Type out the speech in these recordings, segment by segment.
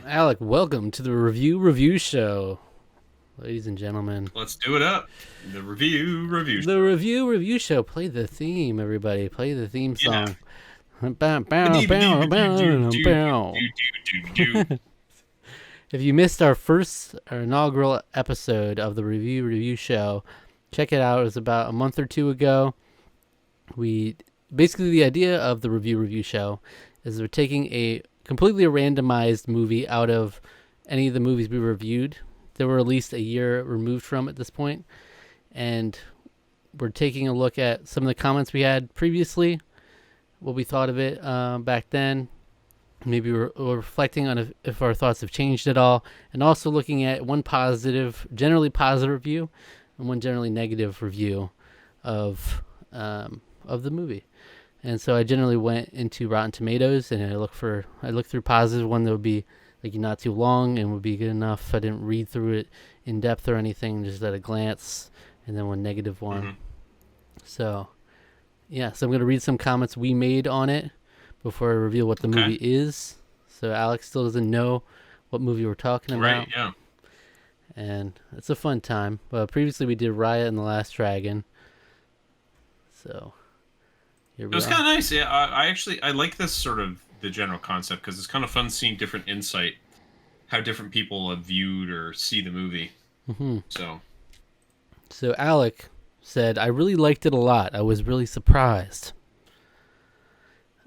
Alec, welcome to the Review Show. Ladies and gentlemen. Let's do it up. The review The Review Show. Play the theme, everybody. Play the theme song. Bow, bow, bow, bow, bow. If you missed our inaugural episode of the Review Show, check it out. It was about a month or two ago. Basically, the idea of the Review Show is we're taking a completely randomized movie out of any of the movies we reviewed. They were at least a year removed from at this point. And we're taking a look at some of the comments we had previously, what we thought of it back then. Maybe we're reflecting on if our thoughts have changed at all. And also looking at one generally positive review and one generally negative review of the movie. And so I generally went into Rotten Tomatoes and I looked through positive one that would be like not too long and would be good enough. I didn't read through it in depth or anything, just at a glance, and then one negative one. Mm-hmm. So I'm going to read some comments we made on it before I reveal what the movie is. So Alex still doesn't know what movie we're talking about. Right, yeah. And it's a fun time. Previously we did Raya and the Last Dragon. So it was kind of nice. Yeah, I like this sort of the general concept because it's kind of fun seeing different insight, how different people have viewed or see the movie. Mm-hmm. So Alec said, I really liked it a lot. I was really surprised.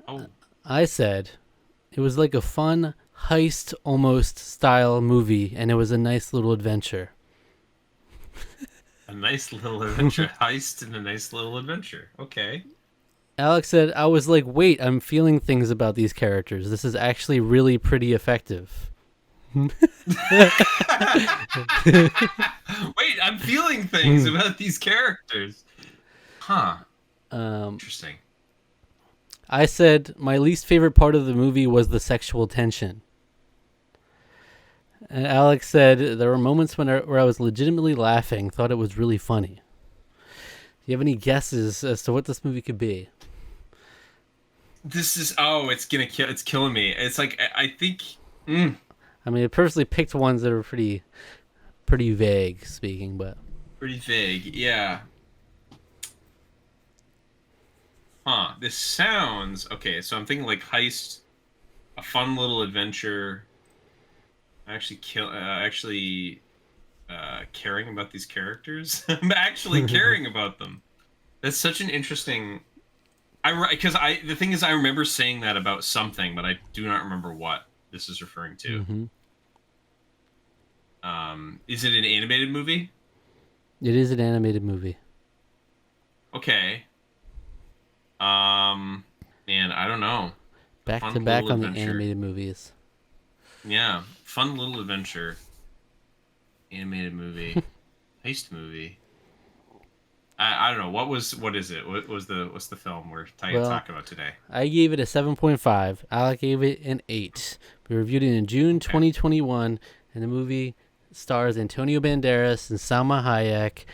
Oh. I said, it was like a fun heist almost style movie, and it was a nice little adventure. A nice little adventure. Heist and a nice little adventure. Okay. Alex said, I was like, wait, I'm feeling things about these characters. This is actually really pretty effective. Wait, I'm feeling things about these characters. Huh. Interesting. I said, my least favorite part of the movie was the sexual tension. And Alex said, there were moments where I was legitimately laughing, thought it was really funny. Do you have any guesses as to what this movie could be? This is it's killing me. It's like I think. I mean, I personally picked ones that are pretty vague speaking, but pretty vague, yeah. Huh? This sounds okay. So I'm thinking like heist, a fun little adventure. Caring about these characters. I'm actually caring about them. That's such an interesting. The thing is, I remember saying that about something, but I do not remember what this is referring to. Mm-hmm. Is it an animated movie? It is an animated movie. Okay. Man, I don't know. Back to back on the animated movies. Yeah, fun little adventure. Animated movie, heist movie. I don't know what is it? What's the film we're talking about today? I gave it a 7.5. Alec gave it an 8. We reviewed it in June 2021, and the movie stars Antonio Banderas and Salma Hayek.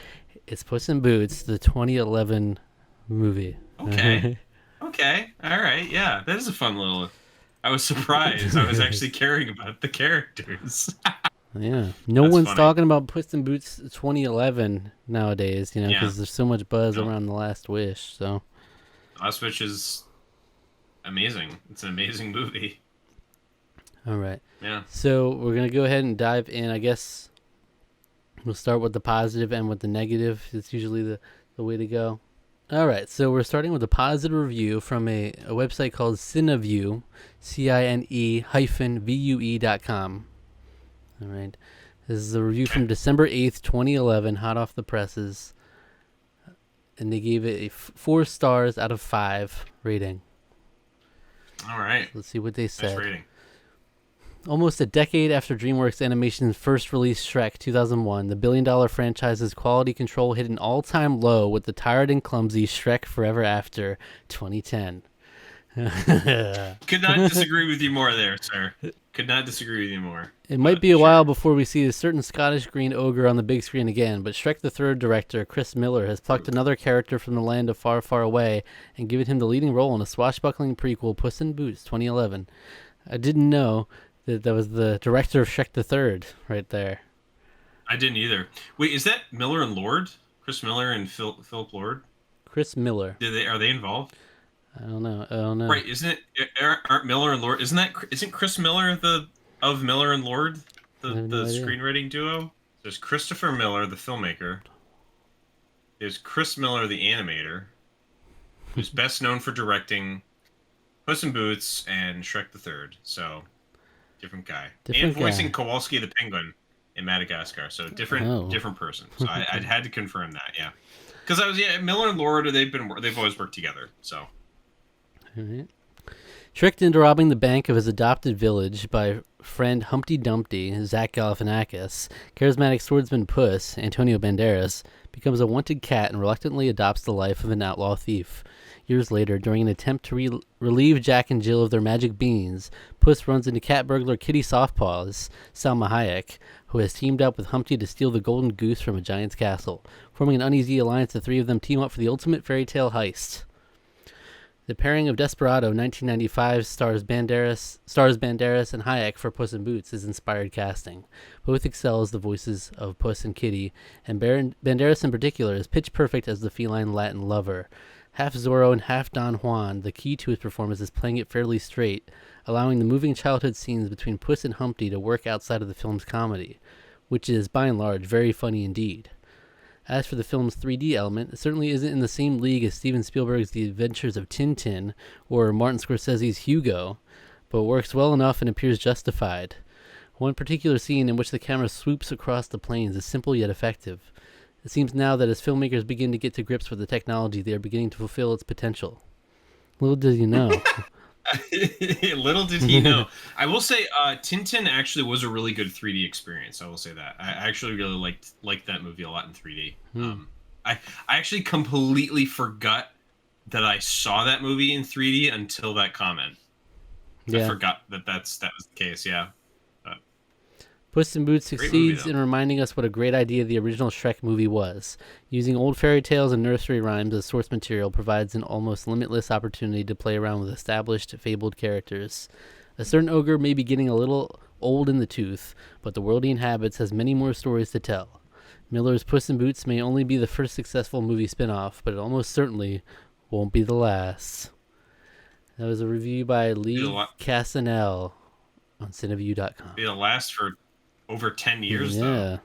It's Puss in Boots, the 2011 movie. Okay. Okay. All right. Yeah, that is a fun little. I was surprised. I was actually caring about the characters. Yeah. That's one's funny. Talking about Puss in Boots 2011 nowadays, because there's so much buzz around The Last Wish. So, Last Wish is amazing. It's an amazing movie. All right. Yeah. So we're going to go ahead and dive in. I guess we'll start with the positive and with the negative. It's usually the way to go. All right. So we're starting with a positive review from a website called Cinevue, CINE-VUE.com. All right. This is a review from December 8th, 2011, hot off the presses. And they gave it a 4 stars out of 5 rating. All right. Let's see what they said. Nice rating. Almost a decade after DreamWorks Animation's first release, Shrek 2001, the billion-dollar franchise's quality control hit an all-time low with the tired and clumsy Shrek Forever After 2010. Could not disagree with you more there, sir. Could not disagree with you more. It might be a while before we see a certain Scottish green ogre on the big screen again, but Shrek the Third director, Chris Miller, has plucked another character from the land of far, far away and given him the leading role in a swashbuckling prequel, Puss in Boots 2011. I didn't know That was the director of Shrek the Third right there. I didn't either. Wait, is that Miller and Lord? Chris Miller and Philip Lord? Chris Miller. Are they involved? I don't know. I don't know. Right, isn't it? Aren't Miller and Lord? Isn't Chris Miller the of Miller and Lord I the have no idea. screenwriting duo? There's Christopher Miller, the filmmaker. There's Chris Miller, the animator, who's best known for directing Puss in Boots and Shrek the Third. So, different guy. Different and voicing guy. Kowalski the penguin in Madagascar. So different person. So I had to confirm that. Yeah, because Miller and Lord. They've always worked together. So. All right. Tricked into robbing the bank of his adopted village by friend Humpty Dumpty, Zach Galifianakis, charismatic swordsman Puss, Antonio Banderas, becomes a wanted cat and reluctantly adopts the life of an outlaw thief. Years later, during an attempt to relieve Jack and Jill of their magic beans, Puss runs into cat burglar Kitty Softpaws, Salma Hayek, who has teamed up with Humpty to steal the golden goose from a giant's castle. Forming an uneasy alliance, the three of them team up for the ultimate fairy tale heist. The pairing of Desperado 1995 stars Banderas and Hayek for Puss in Boots is inspired casting. Both excel as the voices of Puss and Kitty, and Banderas in particular is pitch perfect as the feline Latin lover. Half Zorro and half Don Juan, the key to his performance is playing it fairly straight, allowing the moving childhood scenes between Puss and Humpty to work outside of the film's comedy, which is, by and large, very funny indeed. As for the film's 3D element, it certainly isn't in the same league as Steven Spielberg's The Adventures of Tintin or Martin Scorsese's Hugo, but works well enough and appears justified. One particular scene in which the camera swoops across the plains is simple yet effective. It seems now that as filmmakers begin to get to grips with the technology, they are beginning to fulfill its potential. Little did you know. Little did he know. I will say, Tintin actually was a really good 3D experience. I will say that. I actually really liked that movie a lot in 3D. I actually completely forgot that I saw that movie in 3D until that comment. Yeah. I forgot that was the case. Yeah. Puss in Boots succeeds in reminding us what a great idea the original Shrek movie was. Using old fairy tales and nursery rhymes as source material provides an almost limitless opportunity to play around with established, fabled characters. A certain ogre may be getting a little old in the tooth, but the world he inhabits has many more stories to tell. Miller's Puss in Boots may only be the first successful movie spin-off, but it almost certainly won't be the last. That was a review by Lee Cassanel on Cineview.com. Be the last for over 10 years, though.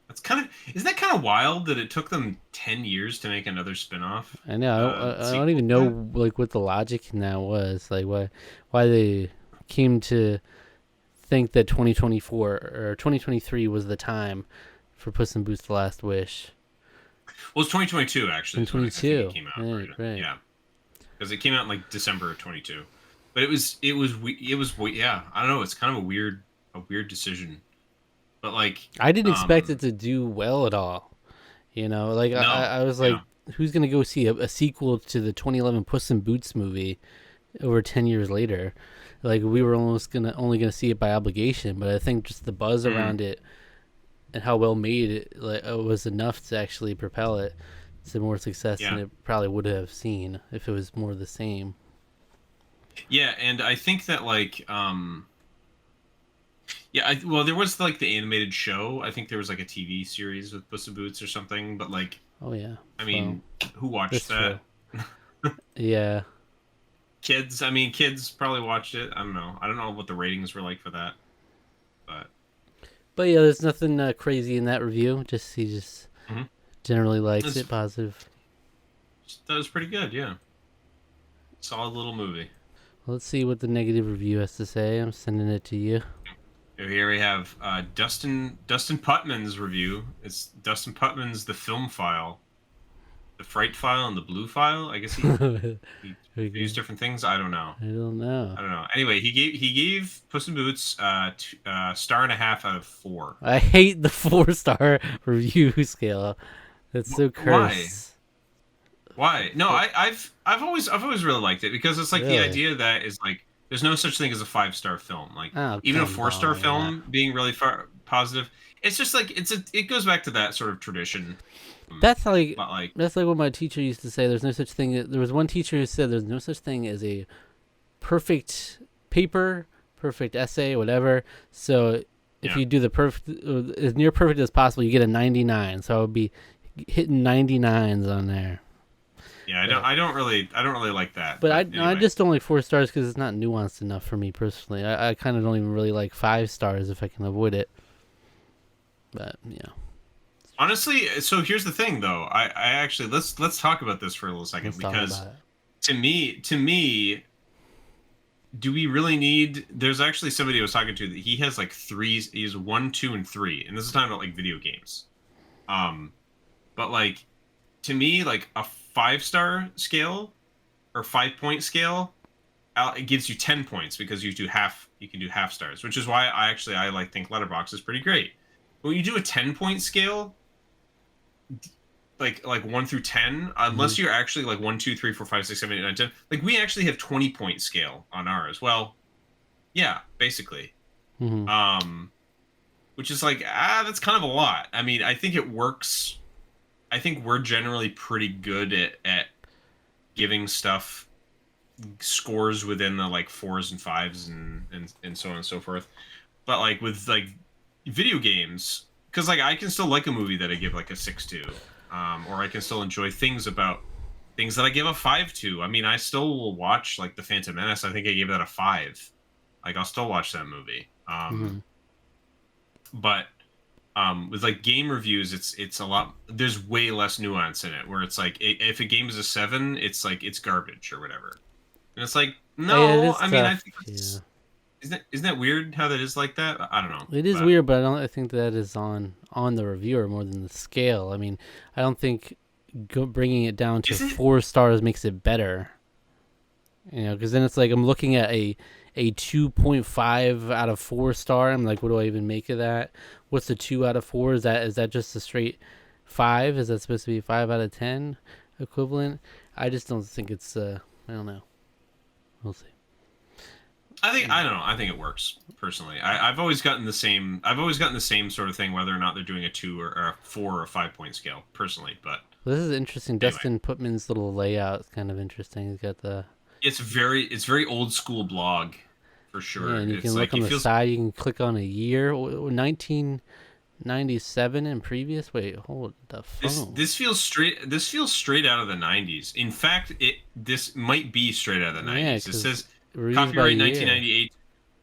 Isn't that kind of wild that it took them 10 years to make another spin-off? I know. I don't even know what the logic now was, why they came to think that 2024 or 2023 was the time for Puss in Boots: The Last Wish. Well, it's 2022 actually. 2022. It came out, right? Yeah, because it came out in like December of 22. But it was yeah. I don't know. It's kind of a weird decision. But I didn't expect it to do well at all. No, I was like, who's gonna go see a sequel to the 2011 Puss in Boots movie over 10 years later? We were only gonna see it by obligation, but I think just the buzz around it and how well made it was enough to actually propel it to more success than it probably would have seen if it was more of the same. Yeah, and I think that there was the animated show. I think there was a TV series with Puss in Boots or something. But oh yeah, who watched that? Yeah, kids. Kids probably watched it. I don't know what the ratings were like for that. But yeah, there's nothing crazy in that review. He just generally likes it. Positive. That was pretty good. Yeah, solid little movie. Let's see what the negative review has to say. I'm sending it to you. Here we have Dustin Putman's review. It's Dustin Putman's The Film File, the Fright File, and the Blue File. I guess he used different things. I don't know. I don't know. Anyway, he gave Puss in Boots star and a half out of 4. I hate the 4-star review scale. That's so cursed. Why? No, I've always really liked it because it's the idea that is there's no such thing as a 5-star film. Even a 4-star film being really positive. It's just it goes back to that sort of tradition. That's that's what my teacher used to say. There's no such thing. There was one teacher who said there's no such thing as a perfect paper, perfect essay, whatever. So if Yeah. you do the perfect, as near perfect as possible, you get a 99. So I would be hitting 99s on there. Yeah, But I don't really like that. but But I anyway, just don't like 4 stars because it's not nuanced enough for me personally. I kind of don't even really like 5 stars if I can avoid it. But yeah, honestly, so here's the thing, though. I actually let's talk about this for a little second let's talk because about it. to me, do we really need? There's actually somebody I was talking to that he has like threes. He has one, two, and three, and this is talking about like video games. Um, but like to me, like a 5 star scale or 5 point scale, it gives you 10 points because you can do half stars, which is why I like think Letterbox is pretty great. But when you do a 10 point scale, like 1 through 10, Mm-hmm. unless you're actually like 1, 2, 3, 4, 5, 6, 7, 8, 9, 10. Like we actually have 20 point scale on ours. Well, yeah, basically. Mm-hmm. Um, which is like that's kind of a lot. I mean, I think it works. I think we're generally pretty good at giving stuff scores within the like fours and fives and so on and so forth. But like with like video games, because like I can still like a movie that I give like a 6 to, or I can still enjoy things that I give a 5 to. I mean, I still will watch like The Phantom Menace. I think I gave that a 5. Like I'll still watch that movie. Mm-hmm. But with like game reviews, it's a lot. There's way less nuance in it. Where it's like if a game is a 7, it's like it's garbage or whatever. And it's like Yeah, it no. is I mean, I tough. think Yeah. isn't that weird how that is like that? I don't know, It is but weird, but I think that is on the reviewer more than the scale. I mean, I don't think bringing it down to is it? 4 stars makes it better. Because then it's like I'm looking at a 2.5 out of 4 star. I'm like, what do I even make of that? What's the 2 out of 4? Is that just a straight 5? Is that supposed to be 5 out of 10 equivalent? I just don't think it's. I don't know. We'll see. I don't know. I think it works personally. I've always gotten the same. I've always gotten the same sort of thing, whether or not they're doing a 2 or a 4 or 5 point scale personally. But Well, this is interesting. anyway, Dustin Putman's little layout is kind of interesting. He's got the it's very old school blog for yeah, sure. and you can It's look like on it the feels side. You can click on a year, 1997 and previous. Wait, hold the this phone. this feels straight out of the 90s. In fact, this might be straight out of the Yeah, 90s. It because says reviews by copyright year. 1998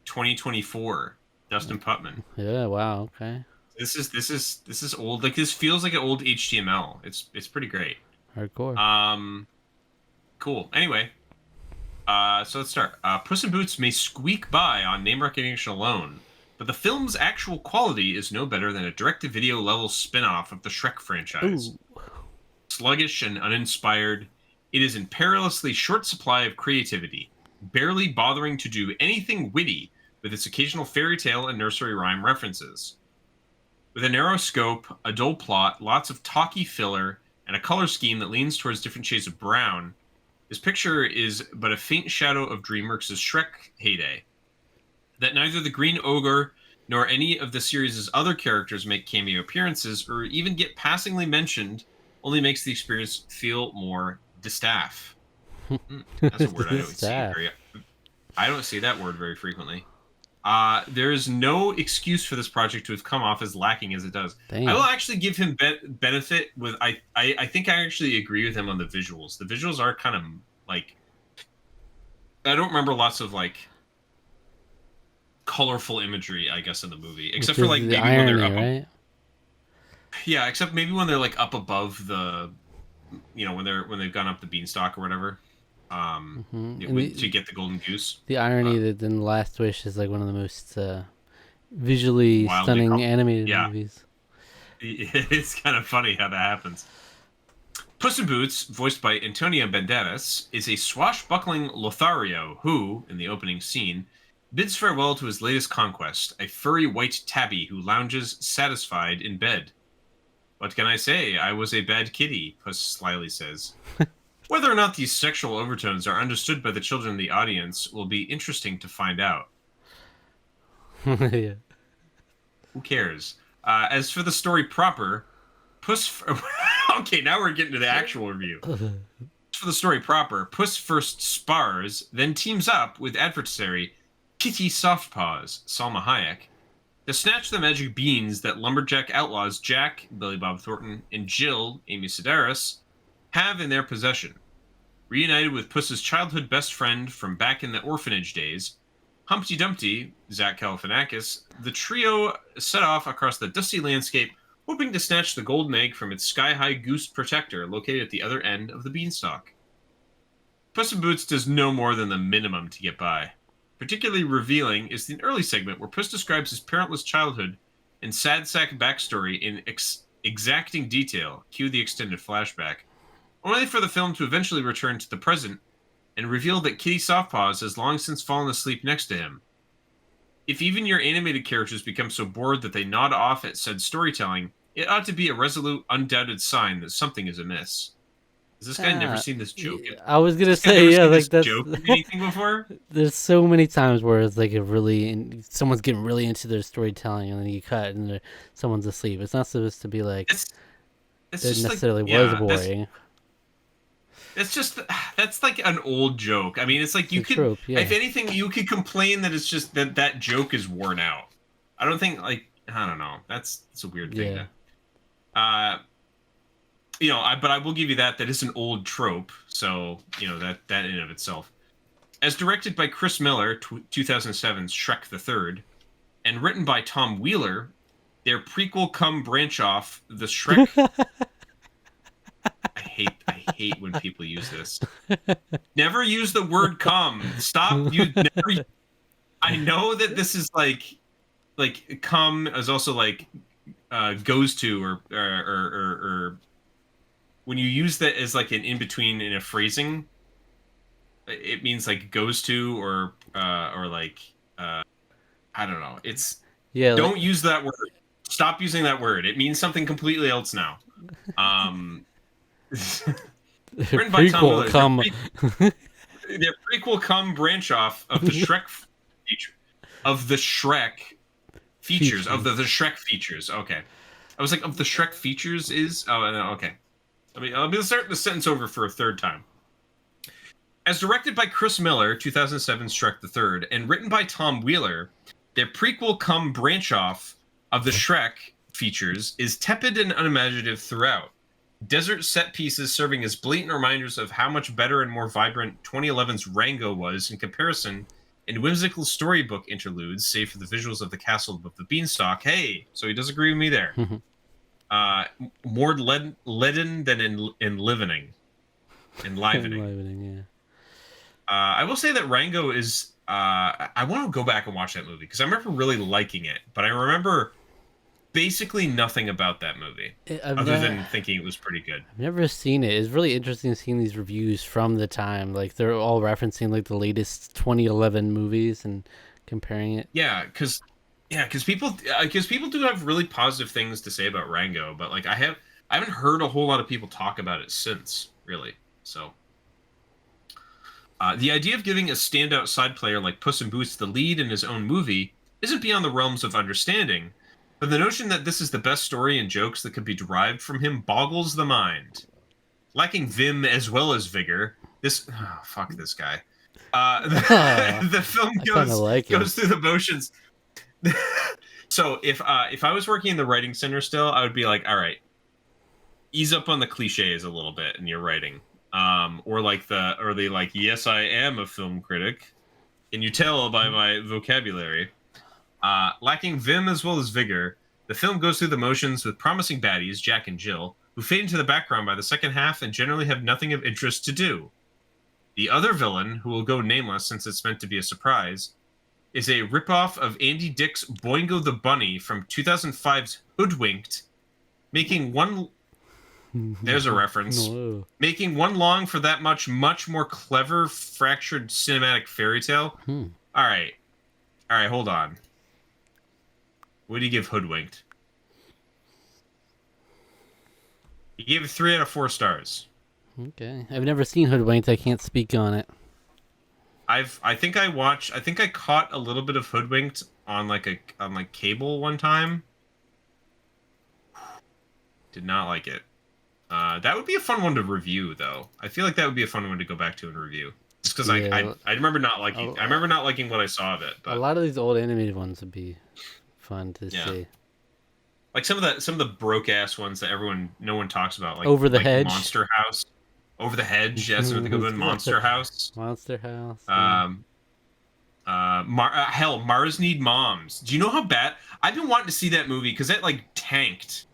2024 Dustin Putman. Yeah, wow, okay. This is old. Like this feels like an old HTML. It's pretty great. Hardcore. Um, cool. Anyway, so let's start. Puss in Boots may squeak by on name recognition alone, but the film's actual quality is no better than a direct-to-video level spin-off of the Shrek franchise. Ooh. Sluggish and uninspired, it is in perilously short supply of creativity, barely bothering to do anything witty with its occasional fairy tale and nursery rhyme references. With a narrow scope, a dull plot, lots of talky filler, and a color scheme that leans towards different shades of brown, this picture is but a faint shadow of DreamWorks' Shrek heyday. That neither the Green Ogre nor any of the series' other characters make cameo appearances or even get passingly mentioned only makes the experience feel more distaff. That's a word I don't see Staff. very. I don't see that word very frequently. There is no excuse for this project to have come off as lacking as it does. I will Damn. actually give him benefit with I think I actually agree with him on the visuals. The visuals are kind of like I don't remember lots of like colorful imagery, I guess, in the movie, Which except for is like the maybe when they're irony, up. right? Yeah, except maybe when they're like up above the, when they've gone up the beanstalk or whatever, And to get the golden goose. the irony But that then The Last Wish is like one of the most visually wildly, stunning animated yeah, movies. it's kind of funny how that happens. Puss in Boots, voiced by Antonio Banderas, is a swashbuckling Lothario who, in the opening scene, bids farewell to his latest conquest, a furry white tabby who lounges satisfied in bed. What can I say? I was a bad kitty, Puss slyly says. Whether or not these sexual overtones are understood by the children in the audience will be interesting to find out. Yeah. Who cares? As for the story proper, Puss. Okay, now we're getting to the actual review. For the story proper, Puss first spars, then teams up with adversary Kitty Softpaws, Salma Hayek, to snatch the magic beans that lumberjack outlaws Jack, Billy Bob Thornton, and Jill, Amy Sedaris, have in their possession. Reunited with Puss's childhood best friend from back in the orphanage days, Humpty Dumpty, Zach Galifianakis, the trio set off across the dusty landscape, hoping to snatch the golden egg from its sky-high goose protector located at the other end of the beanstalk. Puss in Boots does no more than the minimum to get by. Particularly revealing is the early segment where Puss describes his parentless childhood and sad sack backstory in exacting detail, cue the extended flashback, only for the film to eventually return to the present and reveal that Kitty Softpaws has long since fallen asleep next to him. If even your animated characters become so bored that they nod off at said storytelling, it ought to be a resolute, undoubted sign that something is amiss. Has this guy never seen this joke? I was gonna Has this guy say, never yeah, seen like this that's. joke in anything before? There's so many times where it's like a really someone's getting really into their storytelling, and then you cut, and someone's asleep. It's not supposed to be like It's it just necessarily like, was yeah, boring. it's just that's like an old joke. I mean, it's like you It's a could, trope, yeah. if anything, you could complain that it's just that joke is worn out. I don't think like I don't know. That's a weird thing. Yeah. But I will give you that is an old trope. So that in and of itself, as directed by Chris Miller, 2007's Shrek the Third, and written by Tom Wheeler, their prequel come branch off the Shrek. I hate when people use this. Never use the word come. Stop. You never. I know that this is like come is also like goes to or when you use that as like an in between in a phrasing, it means like goes to or like I don't know. It's don't use that word. Stop using that word. It means something completely else now. Written by Tom Miller. Their prequel come branch off of the Shrek feature of the Shrek features of the Shrek features. Okay, I was like of the Shrek features is okay. Let me start the sentence over for a third time. As directed by Chris Miller, 2007's Shrek the Third, and written by Tom Wheeler, their prequel come branch off of the Shrek features is tepid and unimaginative throughout. Desert set pieces serving as blatant reminders of how much better and more vibrant 2011's Rango was in comparison, and whimsical storybook interludes, save for the visuals of the castle above the beanstalk. Hey, so he does agree with me there. More leaden than enlivening. Enlivening, yeah. I will say that Rango is... I want to go back and watch that movie, because I remember really liking it, but I remember basically nothing about that movie other than thinking it was pretty good. I've never seen it. It's really interesting seeing these reviews from the time. Like they're all referencing like the latest 2011 movies and comparing it. Yeah, because people do have really positive things to say about Rango, but like I haven't heard a whole lot of people talk about it since, really. So the idea of giving a standout side player like Puss in Boots the lead in his own movie isn't beyond the realms of understanding. But the notion that this is the best story and jokes that could be derived from him boggles the mind. Lacking vim as well as vigor, fuck this guy. The film goes through the motions. So if I was working in the writing center still, I would be like, all right, ease up on the cliches a little bit in your writing. Yes, I am a film critic. Can you tell by my vocabulary? Lacking vim as well as vigor, the film goes through the motions with promising baddies, Jack and Jill, who fade into the background by the second half and generally have nothing of interest to do. The other villain, who will go nameless since it's meant to be a surprise, is a ripoff of Andy Dick's Boingo the Bunny from 2005's Hoodwinked, making one... There's a reference. No. Making one long for that much more clever, fractured cinematic fairy tale. All right, hold on. What do you give Hoodwinked? You gave it 3 out of 4 stars. Okay, I've never seen Hoodwinked. I can't speak on it. I think I caught a little bit of Hoodwinked on cable one time. Did not like it. That would be a fun one to review, though. I feel like that would be a fun one to go back to and review. Just because Yeah, I remember not liking a, what I saw of it, a but lot of these old animated ones would be fun to yeah. see. Like some of the broke ass ones that no one talks about, Over the like Hedge. Monster House, Over the Hedge. Yes, another good one. Monster House. Monster House. Yeah. Um, hell, Mars Need Moms. Do you know how bad I've been wanting to see that movie because that like tanked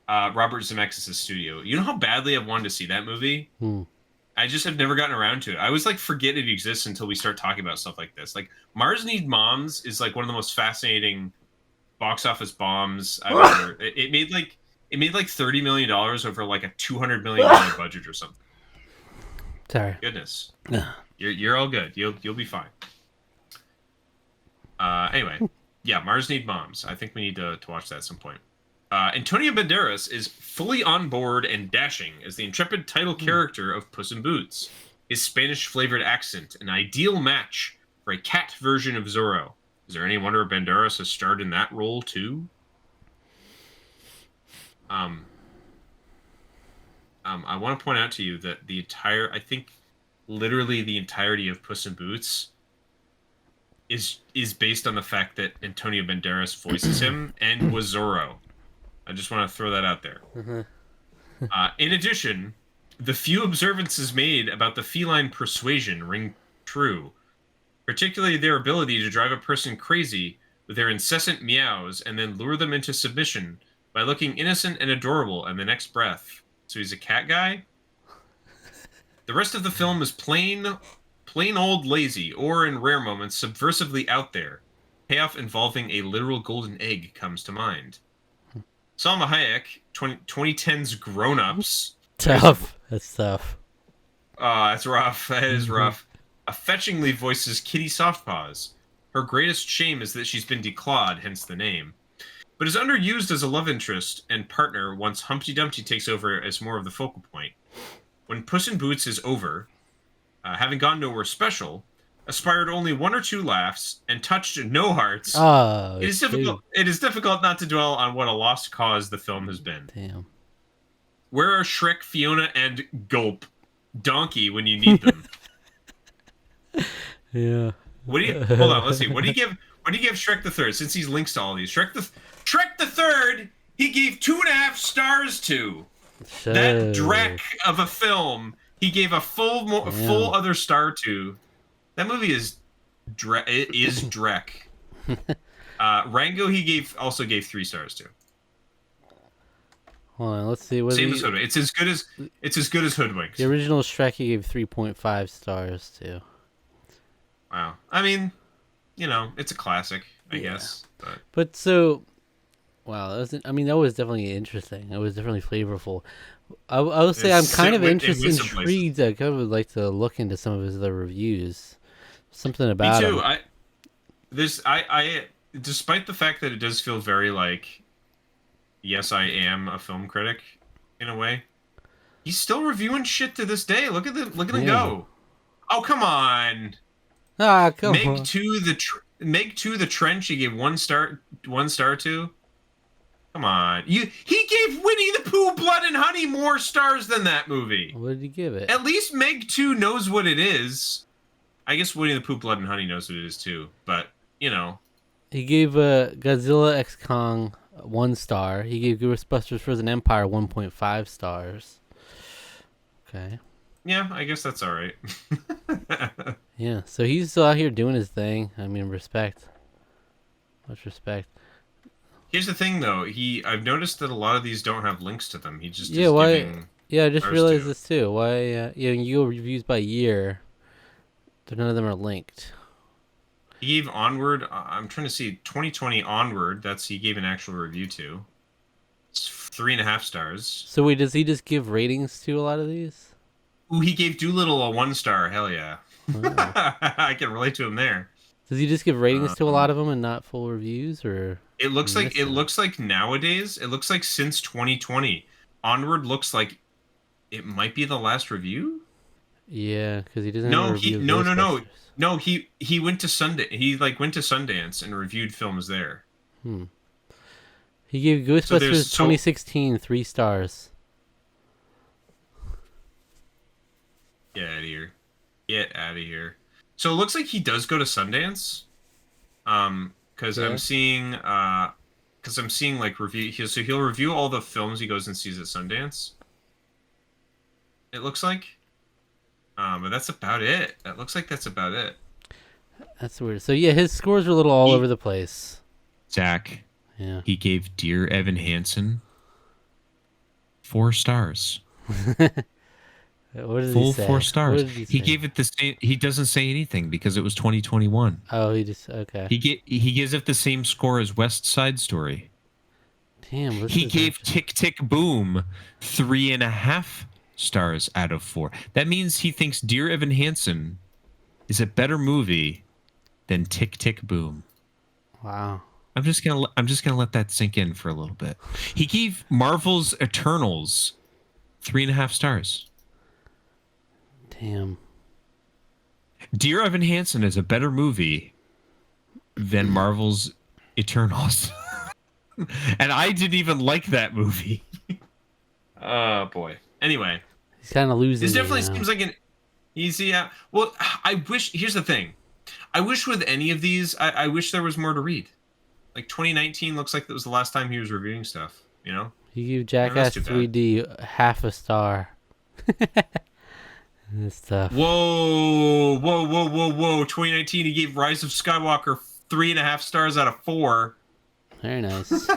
Robert Zemeckis' studio. You know how badly I've wanted to see that movie. Hmm. I just have never gotten around to it. I always like forget it exists until we start talking about stuff like this. Like Mars Need Moms is like one of the most fascinating box office bombs I've ever. It made like $30 million over like a $200 million budget or something. Sorry. Goodness, you're all good. You'll be fine. Anyway, yeah, Mars Need Moms. I think we need to watch that at some point. Antonio Banderas is fully on board and dashing as the intrepid title character of Puss in Boots. His Spanish-flavored accent, an ideal match for a cat version of Zorro. Is there any wonder Banderas has starred in that role too? I want to point out to you that I think, literally the entirety of Puss in Boots is based on the fact that Antonio Banderas voices him and was Zorro. I just want to throw that out there. In addition, the few observances made about the feline persuasion ring true, particularly their ability to drive a person crazy with their incessant meows and then lure them into submission by looking innocent and adorable in the next breath. So he's a cat guy? The rest of the film is plain old lazy, or in rare moments, subversively out there. Payoff involving a literal golden egg comes to mind. Salma Hayek, 2010's Grown Ups. Tough. That's tough. That's rough. That is rough. Fetchingly voices Kitty Softpaws. Her greatest shame is that she's been declawed, hence the name. But is underused as a love interest and partner once Humpty Dumpty takes over as more of the focal point. When Puss in Boots is over, having gone nowhere special, aspired only one or two laughs, and touched no hearts, Oh, it is difficult not to dwell on what a lost cause the film has been. Damn. Where are Shrek, Fiona, and Gulp Donkey when you need them? Yeah. Hold on, let's see. What do you give Shrek the Third? Since he's links to all these, Shrek the Third, he gave 2.5 stars to. Sure. That dreck of a film, he gave a full other star to. That movie is dreck. Rango, he also gave 3 stars to. Hold on, let's see. Same as Hoodwink. It's as good as Hoodwink. The original Shrek he gave 3.5 stars to. Wow. I mean, it's a classic, I guess. But so, wow, that was definitely interesting. It was definitely flavorful. I will say I'm kind of intrigued. I kind of would like to look into some of his other reviews. Something about me too. him. I despite the fact that it does feel very like, yes, I am a film critic in a way. He's still reviewing shit to this day. Look at him go. Oh, come on. Come on. Meg 2 the Trench, he gave 1 star to. Come on. He gave Winnie the Pooh Blood and Honey more stars than that movie. What did he give it? At least Meg 2 knows what it is. I guess Winnie the Pooh Blood and Honey knows what it is too, but He gave Godzilla X Kong 1 star. He gave Ghostbusters Frozen Empire 1.5 stars. Okay. Yeah, I guess that's all right. Yeah, so he's still out here doing his thing. I mean, respect. Much respect. Here's the thing, though. I've noticed that a lot of these don't have links to them. He just I just realized this too. Why? You go reviews by year. None of them are linked. He gave Onward. I'm trying to see 2020 Onward. He gave an actual review to. It's 3.5 stars. So wait, does he just give ratings to a lot of these? Ooh, he gave Doolittle a 1 star. Hell yeah. Oh. I can relate to him there. Does he just give ratings to a lot of them and not full reviews, or? It looks like nowadays. It looks like since 2020, Onward looks like it might be the last review. Yeah, because he doesn't. No, he went to Sundance. He went to Sundance and reviewed films there. He gave Ghostbusters 2016 3 stars. Get out of here. Get out of here. So it looks like he does go to Sundance. Because I'm Yeah. seeing like review. So he'll review all the films he goes and sees at Sundance. It looks like. But that's about it. That looks like that's about it. That's weird. So yeah, his scores are a little all over He the place. Zach, Yeah. he gave Dear Evan Hansen 4 stars. What did he Full four say? What stars. did he He say? gave it the same. He doesn't say anything because it was 2021. Oh, he just okay. He gives it the same score as West Side Story. Damn, what's He his gave actual? Tick Tick Boom 3.5 stars out of 4. That means he thinks Dear Evan Hansen is a better movie than Tick Tick Boom. Wow. I'm just gonna let that sink in for a little bit. He gave Marvel's Eternals 3.5 stars. Damn. Dear Evan Hansen is a better movie than Marvel's Eternals. And I didn't even like that movie. Oh boy. Anyway, He's kind of this losing me definitely now. seems like an easy. Well, I wish. Here's the thing. I wish with any of these, I wish there was more to read. Like 2019 looks like that was the last time he was reviewing stuff. You know, He gave that's Jackass too bad. 3D half a star. This stuff. Whoa, whoa, whoa, whoa, whoa! 2019, he gave Rise of Skywalker 3.5 stars out of 4. Very nice.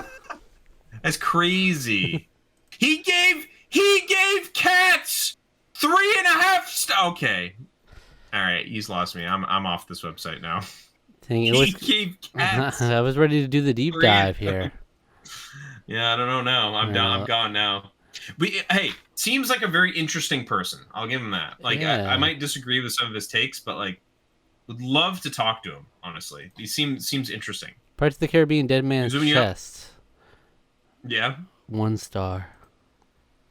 That's crazy. He gave Cats 3.5 stars. Okay, all right, he's lost me. I'm off this website now. Dang, it He was. gave Cats I was ready to do the deep three. dive here. Yeah, I don't know now. I'm done. I'm Uh, gone now. But hey, seems like a very interesting person. I'll give him that. Like, I yeah. might disagree with some of his takes, but like, would love to talk to him. Honestly, he seems interesting. Parts of the Caribbean Dead Because Man's when you, Chest. yeah, 1 star.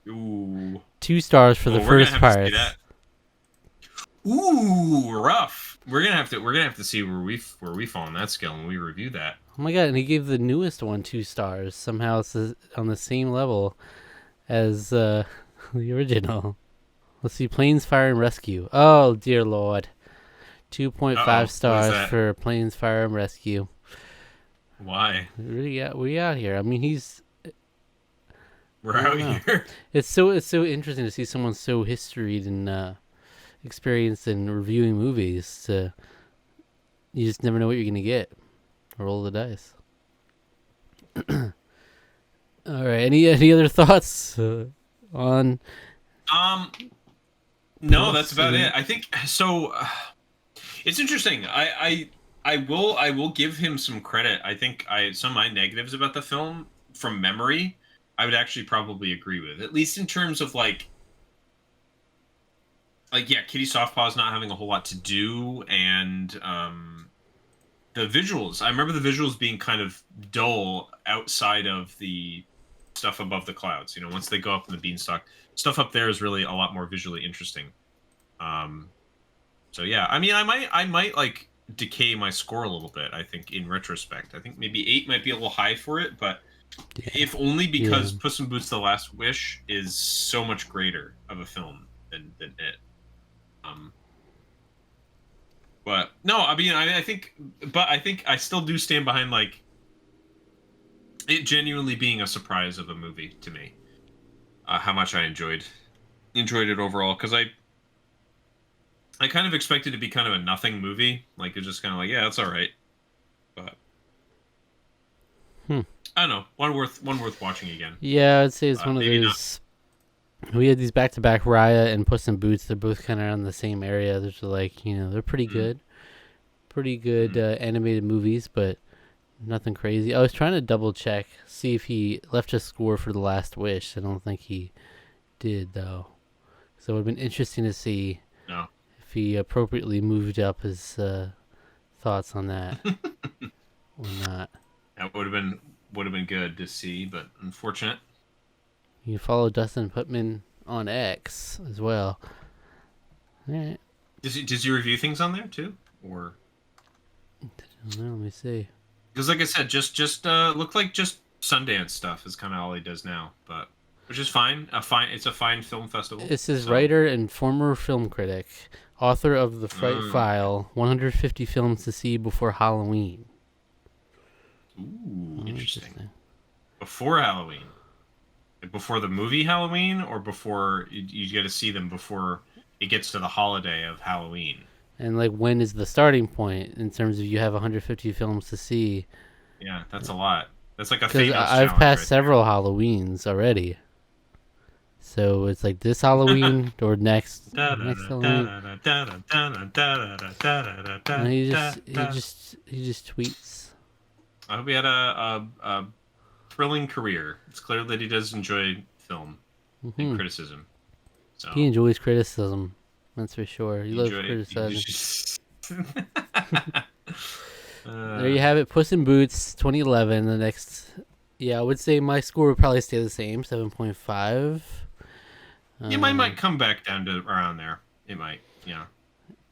ooh, 2 stars for the well, we're gonna first have to see parts. that. Ooh, rough. We're gonna have to see where we fall on that scale when we review that. Oh my god, and he gave the newest one 2 stars. Somehow it's on the same level as the original. Let's see, Planes, Fire, and Rescue. Oh, dear lord. 2.5 What is stars that? for Planes, Fire, and Rescue. Why? We out here. I mean, We're I don't out know. here. It's so interesting to see someone so historied and experienced in reviewing movies. You just never know what you're gonna get. Roll the dice. All right. Any other thoughts on Um, no, that's Puss? about it. I think so. It's interesting. I will give him some credit. I think some of my negatives about the film from memory, I would actually probably agree with. At least in terms of like yeah, Kitty Softpaw's not having a whole lot to do, and the visuals. I remember the visuals being kind of dull outside of the stuff above the clouds. You know, once they go up in the beanstalk, stuff up there is really a lot more visually interesting. Um, so yeah, I mean, I might like decay my score a little bit. I think in retrospect, I think maybe 8 might be a little high for it, but Yeah. if only Yeah. because Puss in Boots: The Last Wish is so much greater of a film than it. Um, but no, I mean, I think I still do stand behind like it genuinely being a surprise of a movie to me. How much I enjoyed it overall because I kind of expected it to be kind of a nothing movie. Like it's just kind of like, yeah, that's all right. But Hmm. I don't know, one worth watching again. Yeah, I'd say it's one of Maybe not. those. We had these back-to-back Raya and Puss in Boots. They're both kind of on the same area. They're just like they're Mm, pretty good mm. animated movies, but nothing crazy. I was trying to double check, see if he left a score for The Last Wish. I don't think he did though. So it would have been interesting to see No, if he appropriately moved up his thoughts on that or not. that would have been good to see, but unfortunate. You can follow Dustin Putman on X as well. All right. Does he review things on there too, or Let me see. because like I said, just looked like just Sundance stuff is kind of all he does now, but which is fine. It's a fine film festival. It says So writer and former film critic, author of the Fright Mm. File, 150 films to see before Halloween. Ooh, interesting. Before Halloween. Like before the movie Halloween, or before you get to see them before it gets to the holiday of Halloween? And like, when is the starting point in terms of you have 150 films to see? Yeah, that's a lot. That's like a Because Thanos I've challenge passed right several Halloweens already. So it's like this Halloween or next Halloween. And he just tweets. I hope he had a thrilling career. It's clear that he does enjoy film and criticism. So He enjoys criticism. That's for sure. He he loves enjoy. criticizing. There you have it. Puss in Boots, 2011. The next, I would say my score would probably stay the same, 7.5. Yeah, mine might come back down to around there. It might, yeah.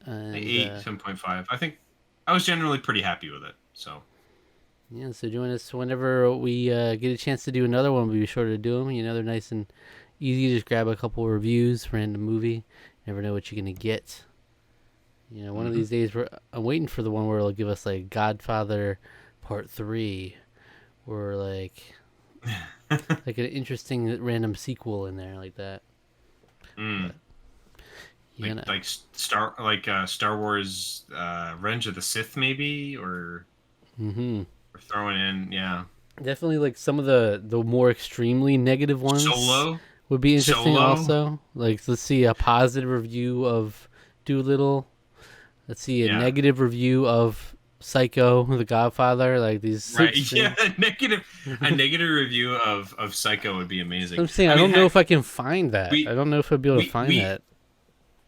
And, 8, 7.5. I think I was generally pretty happy with it. So yeah, so join us whenever we get a chance to do another one. We'll be sure to do them. They're nice and easy. Just grab a couple of reviews, random movie. Never know what you're going to get. One of these days, I'm waiting for the one where it'll give us like Godfather Part 3 or like an interesting random sequel in there like that. Mm. But, like Star Wars Revenge of the Sith maybe, or throwing in, yeah. Definitely like some of the more extremely negative ones Solo would be interesting also. Like, let's see a positive review of Doolittle. Let's see a negative review of Psycho, The Godfather. Like these, right? Yeah, a negative review of Psycho would be amazing. I'm saying I don't know if I can find that. I don't know if I'd be able to find that.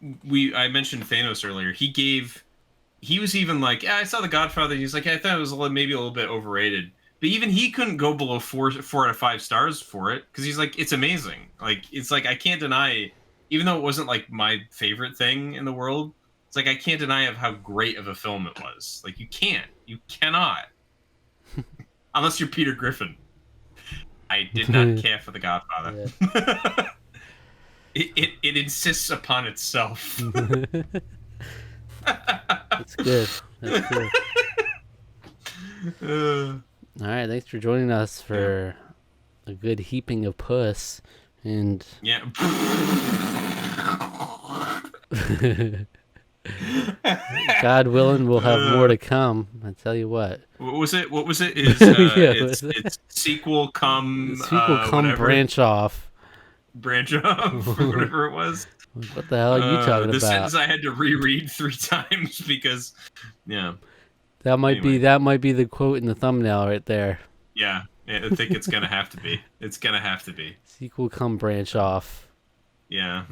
I mentioned Thanos earlier. He was even like, yeah, I saw The Godfather. He's like, I thought it was maybe a little bit overrated. But even he couldn't go below 4 out of 5 stars for it, because he's like, it's amazing. Like, it's like, I can't deny, even though it wasn't like my favorite thing in the world, it's like I can't deny of how great of a film it was. Like, you cannot, unless you're Peter Griffin. I did not care for The Godfather. Yeah. It insists upon itself. That's good. All right, thanks for joining us for a good heaping of Puss, and yeah. God willing, we'll have more to come. I tell you what. What was it? It's sequel come. Branch off. Branch off, or whatever it was. What the hell are you talking the about? The sentence I had to reread 3 times because, yeah. That might be the quote in the thumbnail right there. Yeah, I think it's gonna have to be. It's gonna have to be. Sequel come branch off. Yeah.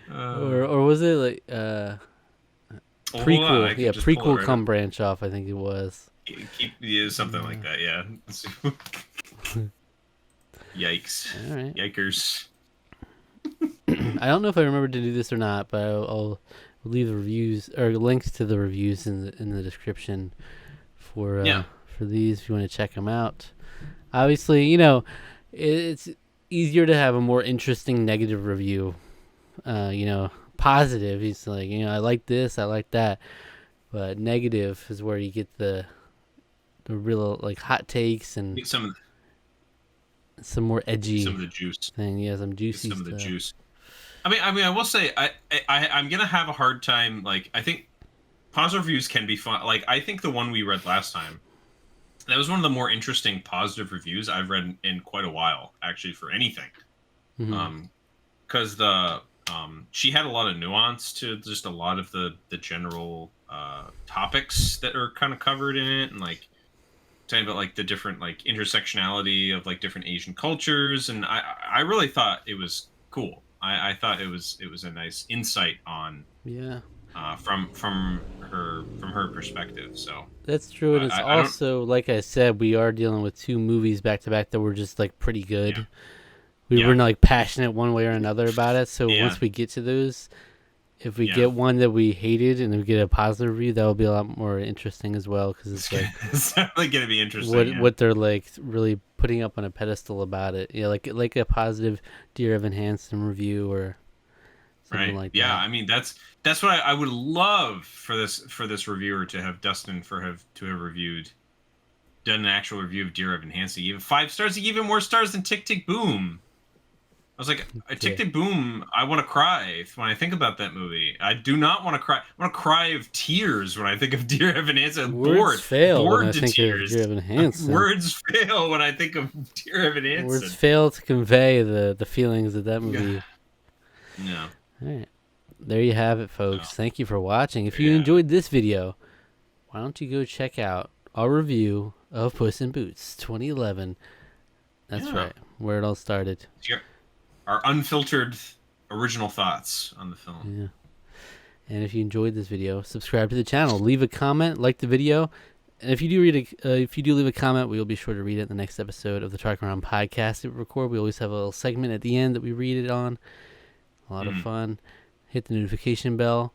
Or was it like prequel? Yeah, prequel come branch off. I think it was. Something like that. Yeah. Yikes! All right. Yikers! I don't know if I remember to do this or not, but I'll leave the reviews or links to the reviews in the description for these if you want to check them out. Obviously, it's easier to have a more interesting negative review. Positive, he's like, I like this, I like that, but negative is where you get the real like hot takes and some more edgy, some of the juice thing. Yeah, some juicy some stuff. of the juice. I mean, I will say, I'm gonna have a hard time. Like, I think positive reviews can be fun. Like, I think the one we read last time, that was one of the more interesting positive reviews I've read in quite a while, actually, for anything. Because she had a lot of nuance to just a lot of the general topics that are kind of covered in it, and like talking about like the different like intersectionality of like different Asian cultures, and I really thought it was cool. I thought it was a nice insight on from her perspective. So that's true, and it's also like I said, we are dealing with 2 movies back to back that were just like pretty good. Yeah. We were not like passionate one way or another about it. So once we get to those, if we get one that we hated and we get a positive review, that will be a lot more interesting as well, because it's like it's definitely gonna be interesting. What they're like really putting up on a pedestal about it. Yeah, like a positive Dear Evan Hansen review or something like Yeah, that. I mean that's what I would love for this reviewer to have Dustin to have done an actual review of Dear Evan Hansen. He gave it 5 stars. He gave it more stars than Tick Tick Boom. I was like, Tick Tick Boom, I want to cry when I think about that movie. I do not want to cry. I want to cry of tears when I think of Dear Evan Hansen. Words fail when I to think tears. of Dear Evan Hansen. Words fail when I think of Dear Evan Hansen. Words fail to convey the feelings of that movie. No. All right. There you have it, folks. Thank you for watching. If you enjoyed this video, why don't you go check out our review of Puss in Boots 2011. That's right, where it all started. Our unfiltered original thoughts on the film. Yeah. And if you enjoyed this video, subscribe to the channel, leave a comment, like the video, and if you do leave a comment, we will be sure to read it in the next episode of the Tarqaron podcast that we record. We always have a little segment at the end that we read it on. A lot of fun. Hit the notification bell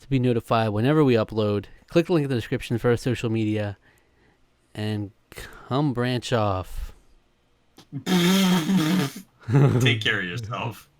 to be notified whenever we upload. Click the link in the description for our social media, and come branch off. Take care of yourself.